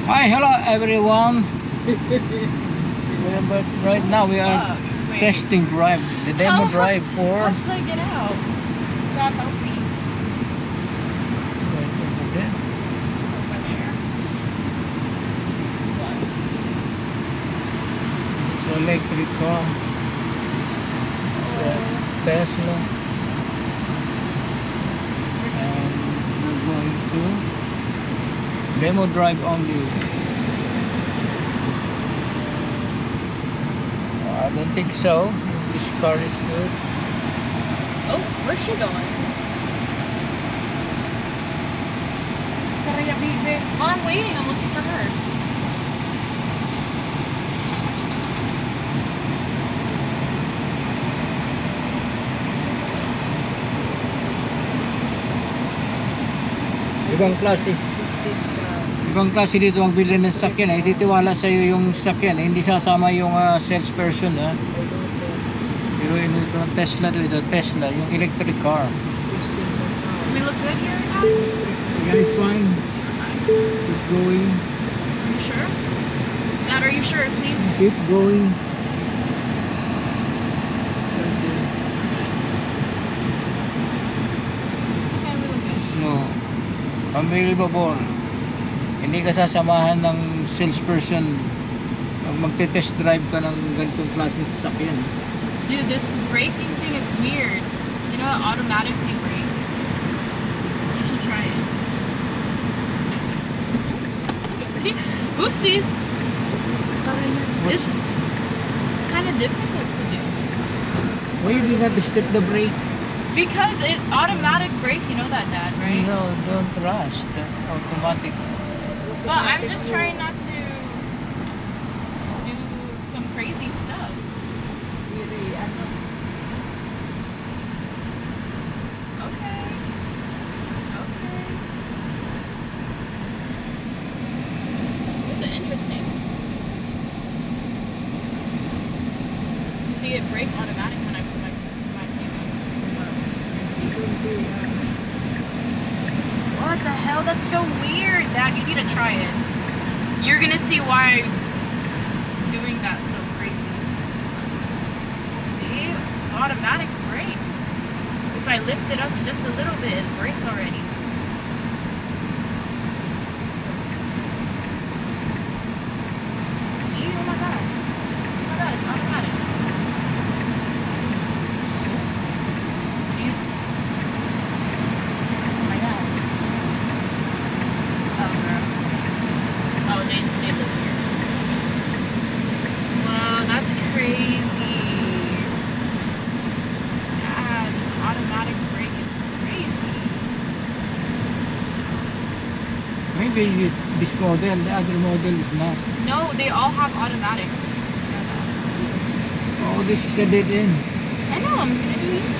Hi, hello everyone. But right now we are testing drive, the demo drive for. How should I get out? God help me. Right over there. Over there. What? It's an electric car. It's a Tesla. And we're going to demo drive only. I don't think so. This car is good. Oh, where's she going? Oh, I'm waiting. I'm looking for her. Ibang klase dito ang bilhin ng sakyan. Ititiwala sa iyo yung sakyan. Hindi sasama yung salesperson. Pero ito ang Tesla dito. Tesla, yung electric car. We look good here, guys? Yeah, it's fine. It's going. Are you sure? Dad, are you sure? Please. Keep going. Okay, we look good. So, unbelievable. Hindi ka sasamahan ng salesperson pag magte-test drive ka ng ganitong klaseng sasakyan. Dude, this braking thing is weird. You know, it automatically brake. You should try it. Oopsies. It's kind of difficult to do. Why you did not step the brake? Because it automatic brake, you know that, Dad, right? No, don't trust. Automatic. But I'm just trying not to do some crazy stuff. Okay. Okay. It's interesting. You see, it brakes automatic when I put my thing on. What the hell? That's so weird, Dad. You need to try it. You're gonna see why I'm doing that so crazy. See? Automatic brake. If I lift it up just a little bit, it brakes already. See? Oh my god. Oh my god, it's automatic. Oh my god. Oh, girl. Oh, they live here. Wow, that's crazy. Dad, this automatic brake is crazy. Maybe this model, the other model is not. No, they all have automatic. Oh, this is a dead end. I know, I'm gonna do it.